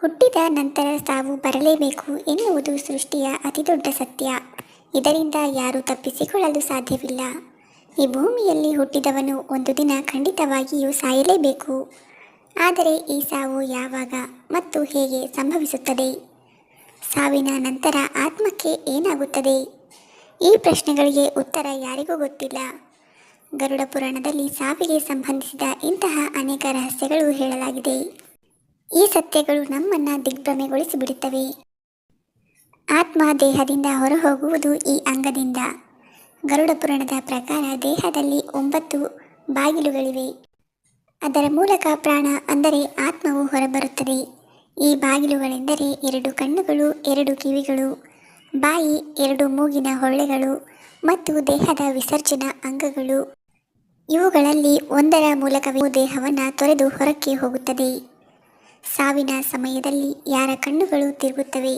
ಹುಟ್ಟಿದ ನಂತರ ಸಾವು ಬರಲೇಬೇಕು ಎನ್ನುವುದು ಸೃಷ್ಟಿಯ ಅತಿದೊಡ್ಡ ಸತ್ಯ. ಇದರಿಂದ ಯಾರೂ ತಪ್ಪಿಸಿಕೊಳ್ಳಲು ಸಾಧ್ಯವಿಲ್ಲ. ಈ ಭೂಮಿಯಲ್ಲಿ ಹುಟ್ಟಿದವನು ಒಂದು ದಿನ ಖಂಡಿತವಾಗಿಯೂ ಸಾಯಲೇಬೇಕು. ಆದರೆ ಈ ಸಾವು ಯಾವಾಗ ಮತ್ತು ಹೇಗೆ ಸಂಭವಿಸುತ್ತದೆ? ಸಾವಿನ ನಂತರ ಆತ್ಮಕ್ಕೆ ಏನಾಗುತ್ತದೆ? ಈ ಪ್ರಶ್ನೆಗಳಿಗೆ ಉತ್ತರ ಯಾರಿಗೂ ಗೊತ್ತಿಲ್ಲ. ಗರುಡ ಪುರಾಣದಲ್ಲಿ ಸಾವಿಗೆ ಸಂಬಂಧಿಸಿದ ಇಂತಹ ಅನೇಕ ರಹಸ್ಯಗಳು ಹೇಳಲಾಗಿದೆ. ಈ ಸತ್ಯಗಳು ನಮ್ಮನ್ನು ದಿಗ್ಭ್ರಮೆಗೊಳಿಸಿಬಿಡುತ್ತವೆ. ಆತ್ಮ ದೇಹದಿಂದ ಹೊರಹೋಗುವುದು ಈ ಅಂಗದಿಂದ. ಗರುಡ ಪುರಾಣದ ಪ್ರಕಾರ ದೇಹದಲ್ಲಿ 9 ಬಾಗಿಲುಗಳಿವೆ. ಅದರ ಮೂಲಕ ಪ್ರಾಣ ಅಂದರೆ ಆತ್ಮವು ಹೊರಬರುತ್ತದೆ. ಈ ಬಾಗಿಲುಗಳೆಂದರೆ 2 ಕಣ್ಣುಗಳು, 2 ಕಿವಿಗಳು, ಬಾಯಿ, 2 ಮೂಗಿನ ಹೊಳ್ಳೆಗಳು ಮತ್ತು ದೇಹದ ವಿಸರ್ಜನಾ ಅಂಗಗಳು. ಇವುಗಳಲ್ಲಿ ಒಂದರ ಮೂಲಕವೇ ದೇಹವನ್ನು ತೊರೆದು ಹೊರಕ್ಕೆ ಹೋಗುತ್ತದೆ. ಸಾವಿನ ಸಮಯದಲ್ಲಿ ಯಾರ ಕಣ್ಣುಗಳು ತಿರುಗುತ್ತವೆ?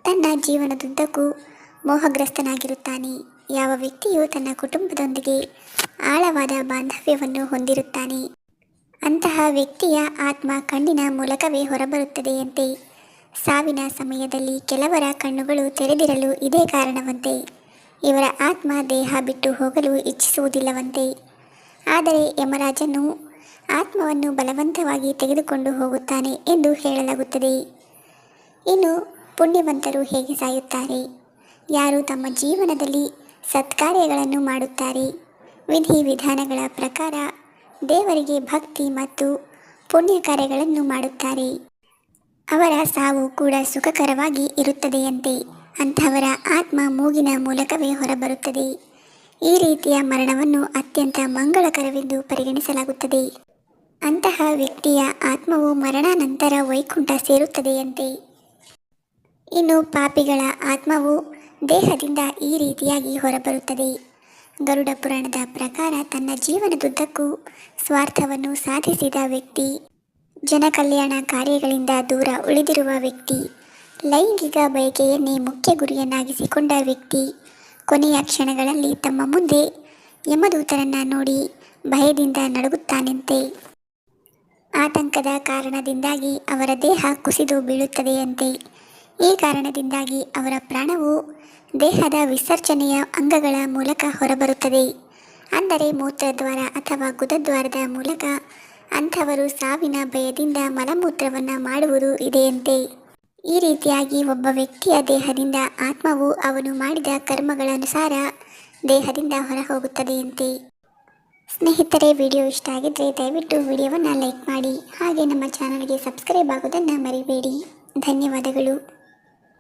ತನ್ನ ಜೀವನದುದ್ದಕ್ಕೂ ಮೋಹಗ್ರಸ್ತನಾಗಿರುತ್ತಾನೆ. ಯಾವ ವ್ಯಕ್ತಿಯು ತನ್ನ ಕುಟುಂಬದೊಂದಿಗೆ ಆಳವಾದ ಬಾಂಧವ್ಯವನ್ನು ಹೊಂದಿರುತ್ತಾನೆ ಅಂತಹ ವ್ಯಕ್ತಿಯ ಆತ್ಮ ಕಣ್ಣಿನ ಮೂಲಕವೇ ಹೊರಬರುತ್ತದೆಯಂತೆ. ಸಾವಿನ ಸಮಯದಲ್ಲಿ ಕೆಲವರ ಕಣ್ಣುಗಳು ತೆರೆದಿರಲು ಇದೇ ಕಾರಣವಂತೆ. ಇವರ ಆತ್ಮ ದೇಹ ಬಿಟ್ಟು ಹೋಗಲು ಇಚ್ಛಿಸುವುದಿಲ್ಲವಂತೆ. ಆದರೆ ಯಮರಾಜನು ಆತ್ಮವನ್ನು ಬಲವಂತವಾಗಿ ತೆಗೆದುಕೊಂಡು ಹೋಗುತ್ತಾನೆ ಎಂದು ಹೇಳಲಾಗುತ್ತದೆ. ಇನ್ನು ಪುಣ್ಯವಂತರು ಹೇಗೆ ಸಾಯುತ್ತಾರೆ? ಯಾರು ತಮ್ಮ ಜೀವನದಲ್ಲಿ ಸತ್ಕಾರ್ಯಗಳನ್ನು ಮಾಡುತ್ತಾರೆ, ವಿಧಿವಿಧಾನಗಳ ಪ್ರಕಾರ ದೇವರಿಗೆ ಭಕ್ತಿ ಮತ್ತು ಪುಣ್ಯ ಕಾರ್ಯಗಳನ್ನು ಮಾಡುತ್ತಾರೆ, ಅವರ ಸಾವು ಕೂಡ ಸುಖಕರವಾಗಿ ಇರುತ್ತದೆಯಂತೆ. ಅಂಥವರ ಆತ್ಮ ಮೂಗಿನ ಮೂಲಕವೇ ಹೊರಬರುತ್ತದೆ. ಈ ರೀತಿಯ ಮರಣವನ್ನು ಅತ್ಯಂತ ಮಂಗಳಕರವೆಂದು ಪರಿಗಣಿಸಲಾಗುತ್ತದೆ. ಅಂತಹ ವ್ಯಕ್ತಿಯ ಆತ್ಮವು ಮರಣಾನಂತರ ವೈಕುಂಠ ಸೇರುತ್ತದೆಯಂತೆ. ಇನ್ನು ಪಾಪಿಗಳ ಆತ್ಮವು ದೇಹದಿಂದ ಈ ರೀತಿಯಾಗಿ ಹೊರಬರುತ್ತದೆ. ಗರುಡ ಪುರಾಣದ ಪ್ರಕಾರ ತನ್ನ ಜೀವನದುದ್ದಕ್ಕೂ ಸ್ವಾರ್ಥವನ್ನು ಸಾಧಿಸಿದ ವ್ಯಕ್ತಿ, ಜನಕಲ್ಯಾಣ ಕಾರ್ಯಗಳಿಂದ ದೂರ ಉಳಿದಿರುವ ವ್ಯಕ್ತಿ, ಲೈಂಗಿಕ ಬಯಕೆಯನ್ನೇ ಮುಖ್ಯ ಗುರಿಯನ್ನಾಗಿಸಿಕೊಂಡ ವ್ಯಕ್ತಿ ಕೊನೆಯ ಕ್ಷಣಗಳಲ್ಲಿ ತಮ್ಮ ಮುಂದೆ ಯಮದೂತರನ್ನು ನೋಡಿ ಭಯದಿಂದ ನಡುಗುತ್ತಾನಂತೆ. ಆತಂಕದ ಕಾರಣದಿಂದಾಗಿ ಅವರ ದೇಹ ಕುಸಿದು ಬೀಳುತ್ತದೆಯಂತೆ. ಈ ಕಾರಣದಿಂದಾಗಿ ಅವರ ಪ್ರಾಣವು ದೇಹದ ವಿಸರ್ಜನೆಯ ಅಂಗಗಳ ಮೂಲಕ ಹೊರಬರುತ್ತದೆ. ಅಂದರೆ ಮೂತ್ರದ್ವಾರ ಅಥವಾ ಗುದದ್ವಾರದ ಮೂಲಕ ಅಂಥವರು ಸಾವಿನ ಭಯದಿಂದ ಮಲಮೂತ್ರವನ್ನು ಮಾಡುವುದು ಇದೆಯಂತೆ. ಈ ರೀತಿಯಾಗಿ ಒಬ್ಬ ವ್ಯಕ್ತಿಯ ದೇಹದಿಂದ ಆತ್ಮವು ಅವನು ಮಾಡಿದ ಕರ್ಮಗಳನುಸಾರ ದೇಹದಿಂದ ಹೊರಹೋಗುತ್ತದೆಯಂತೆ. ಸ್ನೇಹಿತರೆ, ವಿಡಿಯೋ ಇಷ್ಟ ಆಗಿದ್ದರೆ ದಯವಿಟ್ಟು ವಿಡಿಯೋವನ್ನು ಲೈಕ್ ಮಾಡಿ. ಹಾಗೆ ನಮ್ಮ ಚಾನಲ್ಗೆ ಸಬ್ಸ್ಕ್ರೈಬ್ ಆಗೋದನ್ನು ಮರಿಬೇಡಿ. ಧನ್ಯವಾದಗಳು.